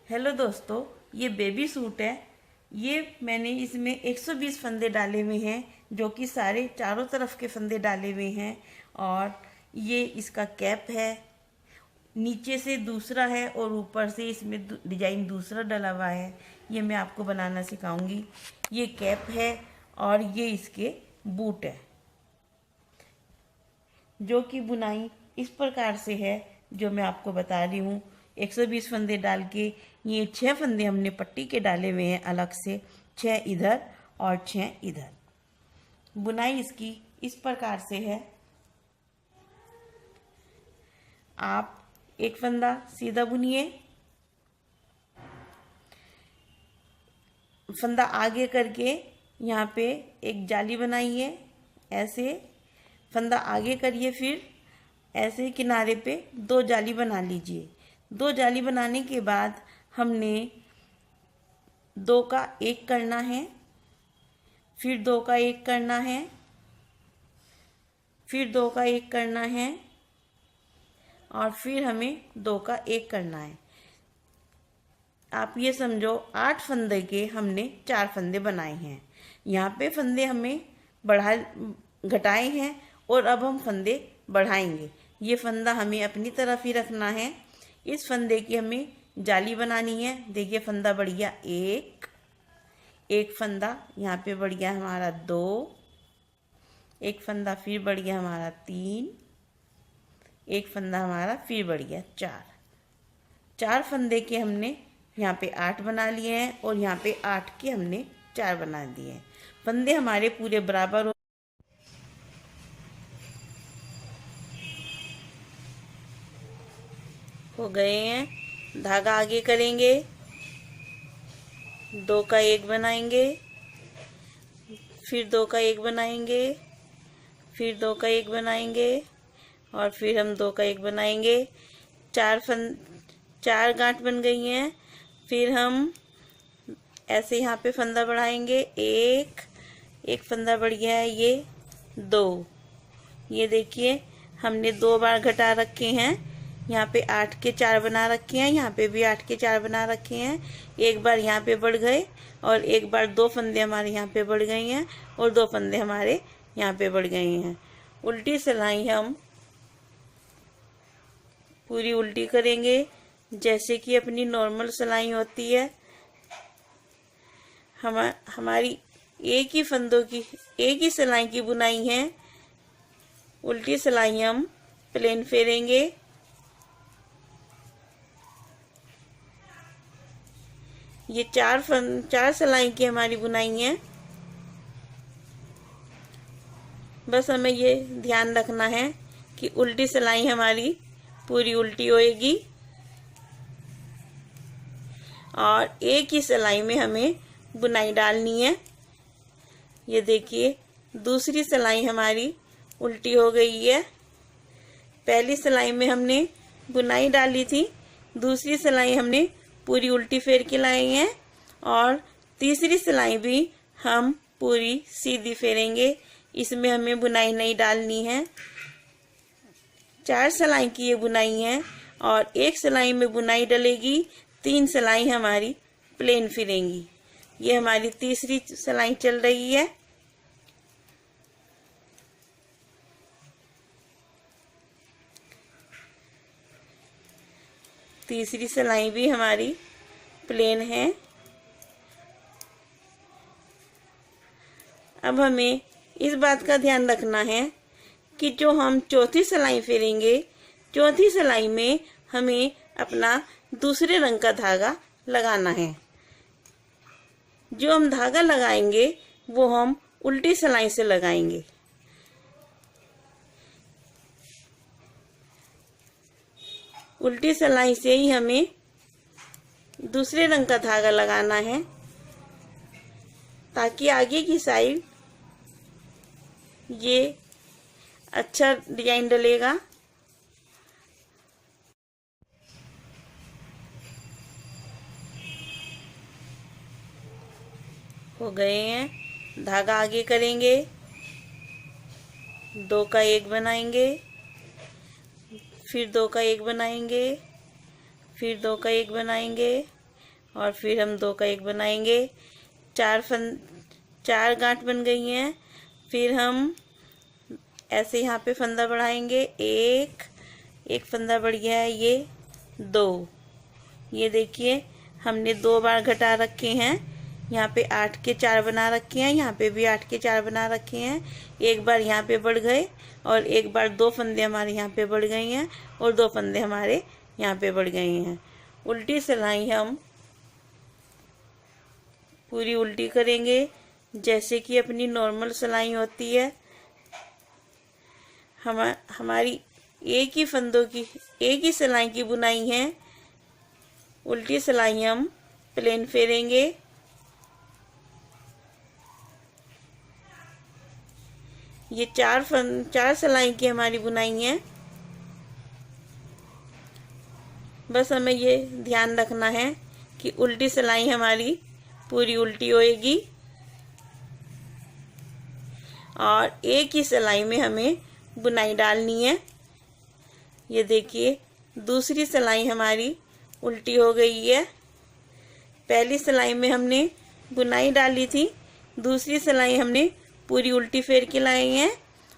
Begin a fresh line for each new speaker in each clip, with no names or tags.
Hello दोस्तों, ये baby suit है। ये मैंने इसमें 120 फंदे डाले हुए हैं, जो कि सारे चारों तरफ के फंदे डाले हुए हैं। और ये इसका कैप है, नीचे से दूसरा है और ऊपर से इसमें डिजाइन दूसरा डला हुआ है। ये मैं आपको बनाना सिखाऊंगी। ये कैप है और ये इसके बूट है, जो कि बुनाई इस प्रकार से है जो मैं आपको बता रही हूँ। 120 फंदे डाल के ये 6 फंदे हमने पट्टी के डाले हुए हैं अलग से, 6 इधर और 6 इधर। बुनाई इसकी इस प्रकार से है। आप एक फंदा सीधा बुनिए, फंदा आगे करके यहाँ पे एक जाली बनाइए, ऐसे फंदा आगे करिए, फिर ऐसे किनारे पे 2 जाली बना लीजिए। 2 जाली बनाने के बाद हमने 2 का 1 करना है, फिर 2 का 1 करना है, फिर 2 का 1 करना है और फिर हमें 2 का 1 करना है। आप ये समझो 8 फंदे के हमने 4 फंदे बनाए हैं। यहाँ पे फंदे हमें घटाए हैं और अब हम फंदे बढ़ाएंगे। ये फंदा हमें अपनी तरफ ही रखना है। इस फंदे की हमें जाली बनानी है। देखिए फंदा बढ़ गया 1, एक फंदा यहाँ पे बढ़ गया हमारा 2, एक फंदा फिर बढ़ गया हमारा 3, एक फंदा हमारा फिर बढ़ गया 4। 4 फंदे के हमने यहाँ पे 8 बना लिए हैं और यहाँ पे 8 के हमने 4 बना दिए हैं। फंदे हमारे पूरे बराबर हो गए हैं। धागा आगे करेंगे, 2 का 1 बनाएंगे, फिर 2 का 1 बनाएंगे, फिर 2 का 1 बनाएंगे और फिर हम 2 का 1 बनाएंगे। 4 गांठ बन गई हैं। फिर हम ऐसे यहाँ पे फंदा बढ़ाएंगे, एक फंदा बढ़ गया है, ये 2। ये देखिए हमने 2 बार घटा रखे हैं। यहाँ पे 8 के 4 बना रखे हैं, यहाँ पे भी 8 के 4 बना रखे हैं। एक बार यहाँ पे बढ़ गए और एक बार 2 फंदे हमारे यहाँ पे बढ़ गए हैं और 2 फंदे हमारे यहाँ पे बढ़ गए हैं। उल्टी सिलाई हम पूरी उल्टी करेंगे, जैसे कि अपनी नॉर्मल सिलाई होती है। हमारी एक ही फंदों की एक ही सिलाई की बुनाई है। उल्टी सिलाई हम प्लेन फेरेंगे। ये 4 सिलाई की हमारी बुनाई है। बस हमें ये ध्यान रखना है कि उल्टी सिलाई हमारी पूरी उल्टी होएगी और एक ही सिलाई में हमें बुनाई डालनी है। ये देखिए दूसरी सिलाई हमारी उल्टी हो गई है। पहली सिलाई में हमने बुनाई डाली थी, दूसरी सिलाई हमने पूरी उल्टी फेर के लाई है और तीसरी सिलाई भी हम पूरी सीधी फेरेंगे। इसमें हमें बुनाई नहीं डालनी है। 4 सिलाई की ये बुनाई है और एक सिलाई में बुनाई डलेगी, 3 सिलाई हमारी प्लेन फिरेंगी। ये हमारी तीसरी सिलाई चल रही है। तीसरी सिलाई भी हमारी प्लेन है। अब हमें इस बात का ध्यान रखना है कि जो हम चौथी सिलाई फेरेंगे, चौथी सिलाई में हमें अपना दूसरे रंग का धागा लगाना है। जो हम धागा लगाएंगे वो हम उल्टी सिलाई से लगाएंगे। उल्टी सिलाई से ही हमें दूसरे रंग का धागा लगाना है, ताकि आगे की साइड ये अच्छा डिजाइन डलेगा। हो गए हैं। धागा आगे करेंगे, 2 का 1 बनाएंगे, फिर 2 का 1 बनाएंगे, फिर 2 का 1 बनाएंगे, और फिर हम 2 का 1 बनाएंगे। 4 गांठ बन गई हैं। फिर हम ऐसे यहाँ पे फंदा बढ़ाएंगे। एक फंदा बढ़ गया है, ये 2। ये देखिए हमने 2 बार घटा रखे हैं। यहाँ पे 8 के 4 बना रखे हैं, यहाँ पे भी 8 के 4 बना रखे हैं। एक बार यहाँ पे बढ़ गए और एक बार 2 फंदे हमारे यहाँ पे बढ़ गए हैं और 2 फंदे हमारे यहाँ पे बढ़ गए हैं। उल्टी सिलाई हम पूरी उल्टी करेंगे जैसे कि अपनी नॉर्मल सिलाई होती है। हमारी एक ही फंदों की एक ही सिलाई की बुनाई है। उल्टी सिलाई हम प्लेन फेरेंगे। ये 4 सिलाई की हमारी बुनाई है। बस हमें ये ध्यान रखना है कि उल्टी सिलाई हमारी पूरी उल्टी होएगी और एक ही सिलाई में हमें बुनाई डालनी है। ये देखिए दूसरी सिलाई हमारी उल्टी हो गई है। पहली सिलाई में हमने बुनाई डाली थी, दूसरी सिलाई हमने पूरी उल्टी फेर के लाई है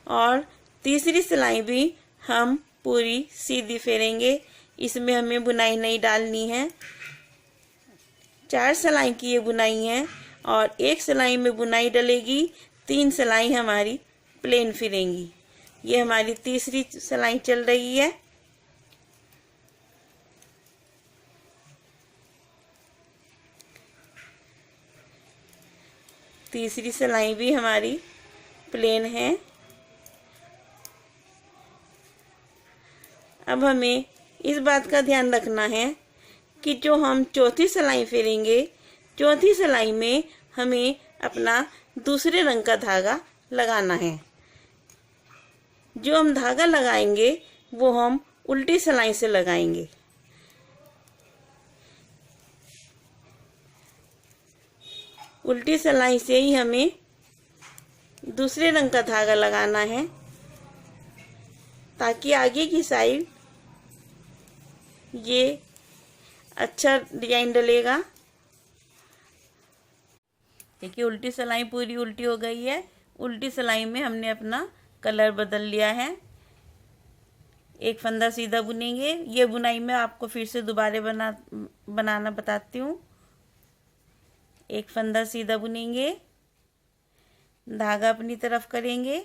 और तीसरी सिलाई भी हम पूरी सीधी फेरेंगे। इसमें हमें बुनाई नहीं डालनी है। 4 सिलाई की ये बुनाई है और एक सिलाई में बुनाई डलेगी, 3 सिलाई हमारी प्लेन फिरेंगी। ये हमारी तीसरी सिलाई चल रही है। तीसरी सिलाई भी हमारी प्लेन है। अब हमें इस बात का ध्यान रखना है कि जो हम चौथी सिलाई फेरेंगे, चौथी सिलाई में हमें अपना दूसरे रंग का धागा लगाना है। जो हम धागा लगाएंगे वो हम उल्टी सिलाई से लगाएंगे। उल्टी सिलाई से ही हमें दूसरे रंग का धागा लगाना है ताकि आगे की साइड ये अच्छा डिजाइन डलेगा। देखिए उल्टी सिलाई पूरी उल्टी हो गई है। उल्टी सिलाई में हमने अपना कलर बदल लिया है। एक फंदा सीधा बुनेंगे। ये बुनाई मैं आपको फिर से दोबारा बनाना बताती हूँ। एक फंदा सीधा बुनेंगे, धागा अपनी तरफ करेंगे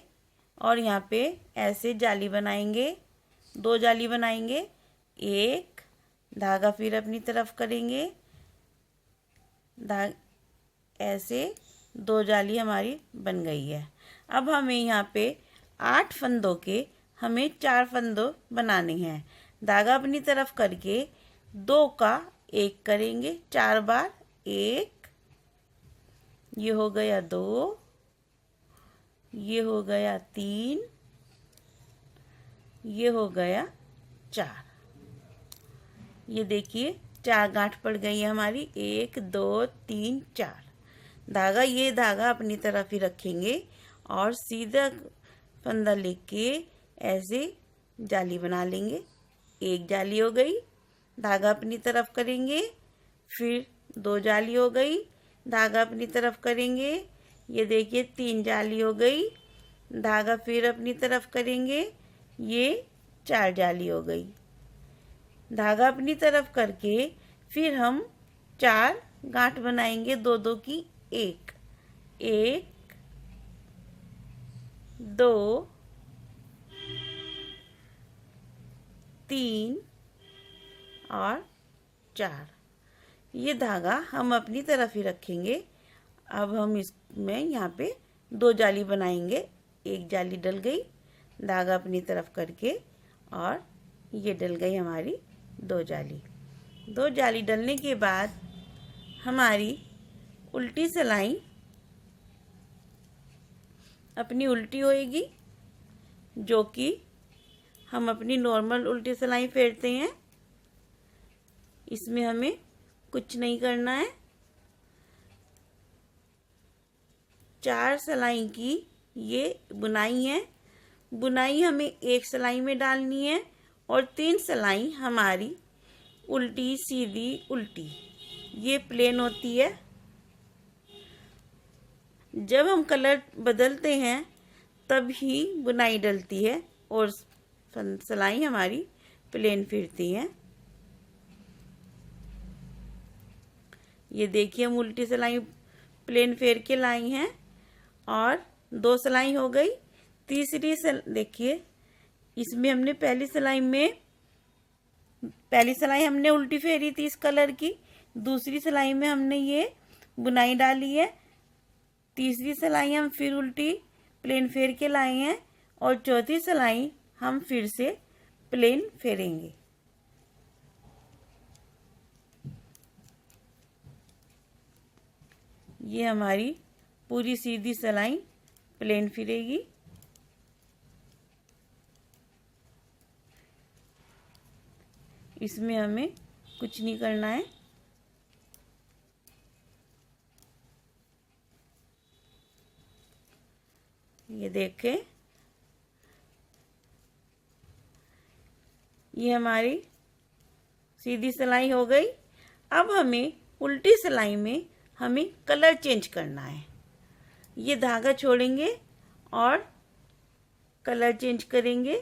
और यहाँ पे ऐसे जाली बनाएंगे। 2 जाली बनाएंगे। एक धागा फिर अपनी तरफ करेंगे, ऐसे 2 जाली हमारी बन गई है। अब हमें यहाँ पे 8 फंदों के हमें 4 फंदों बनाने हैं। धागा अपनी तरफ करके 2 का 1 करेंगे 4 बार। 1, ये हो गया 2, ये हो गया 3, ये हो गया 4। ये देखिए 4 गांठ पड़ गई है हमारी। 1, 2, 3, 4। धागा ये धागा अपनी तरफ ही रखेंगे और सीधा फंदा लेके ऐसे जाली बना लेंगे। 1 जाली हो गई, धागा अपनी तरफ करेंगे, फिर 2 जाली हो गई, धागा अपनी तरफ करेंगे। ये देखिए 3 जाली हो गई, धागा फिर अपनी तरफ करेंगे, ये 4 जाली हो गई। धागा अपनी तरफ करके फिर हम 4 गांठ बनाएंगे 2-2 की। 1, 2, 3 और 4। ये धागा हम अपनी तरफ ही रखेंगे। अब हम इसमें यहाँ पे 2 जाली बनाएंगे। 1 जाली डल गई, धागा अपनी तरफ करके और ये डल गई हमारी 2 जाली। 2 जाली डलने के बाद हमारी उल्टी सिलाई अपनी उल्टी होएगी, जो कि हम अपनी नॉर्मल उल्टी सिलाई फेरते हैं। इसमें हमें कुछ नहीं करना है। 4 सिलाई की ये बुनाई है। बुनाई हमें 1 सिलाई में डालनी है और 3 सिलाई हमारी उल्टी सीधी उल्टी। ये प्लेन होती है। जब हम कलर बदलते हैं तब ही बुनाई डलती है और सिलाई हमारी प्लेन फिरती है। ये देखिए हम उल्टी सिलाई प्लेन फेर के लाई हैं और 2 सिलाई हो गई। तीसरी देखिए इसमें हमने पहली सिलाई हमने उल्टी फेरी थी इस कलर की। दूसरी सिलाई में हमने ये बुनाई डाली है। तीसरी सिलाई हम फिर उल्टी प्लेन फेर के लाए हैं और चौथी सिलाई हम फिर से प्लेन फेरेंगे। ये हमारी पूरी सीधी सिलाई प्लेन फिरेगी। इसमें हमें कुछ नहीं करना है। ये देखें, ये हमारी सीधी सिलाई हो गई। अब हमें उल्टी सिलाई में हमें कलर चेंज करना है। ये धागा छोड़ेंगे और कलर चेंज करेंगे।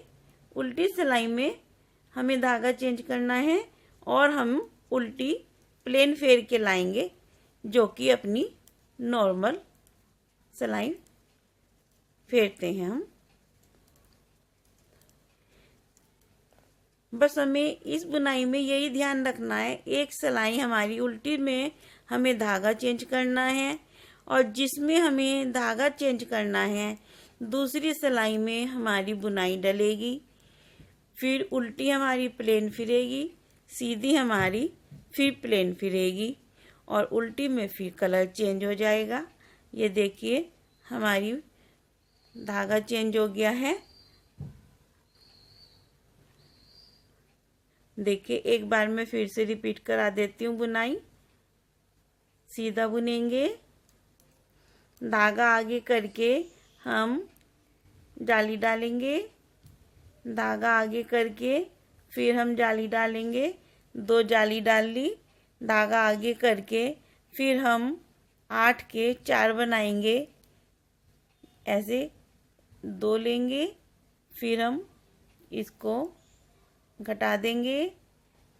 उल्टी सिलाई में हमें धागा चेंज करना है और हम उल्टी प्लेन फेर के लाएंगे, जो कि अपनी नॉर्मल सिलाई फेरते हैं हम। बस हमें इस बुनाई में यही ध्यान रखना है, एक सिलाई हमारी उल्टी में हमें धागा चेंज करना है और जिसमें हमें धागा चेंज करना है दूसरी सिलाई में हमारी बुनाई डलेगी। फिर उल्टी हमारी प्लेन फिरेगी, सीधी हमारी फिर प्लेन फिरेगी और उल्टी में फिर कलर चेंज हो जाएगा। ये देखिए हमारी धागा चेंज हो गया है। देखिए एक बार मैं फिर से रिपीट करा देती हूँ बुनाई। सीधा बुनेंगे, धागा आगे करके हम जाली डालेंगे, धागा आगे करके फिर हम जाली डालेंगे, 2 जाली डाल ली। धागा आगे करके फिर हम 8 के 4 बनाएंगे, ऐसे 2 लेंगे, फिर हम इसको घटा देंगे,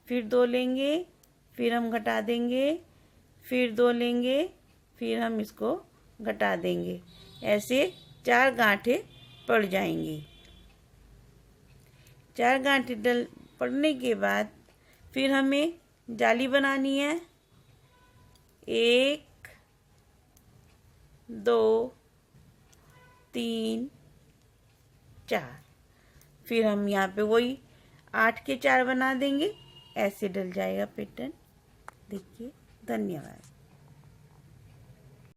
फिर 2 लेंगे, फिर हम घटा देंगे, फिर 2 लेंगे, फिर हम इसको घटा देंगे। ऐसे 4 गांठें पड़ जाएंगी। 4 गांठें पड़ने के बाद फिर हमें जाली बनानी है। 1 2 3 4। फिर हम यहाँ पे वही 8 के 4 बना देंगे, ऐसे डल जाएगा पैटर्न। देखिए, धन्यवाद।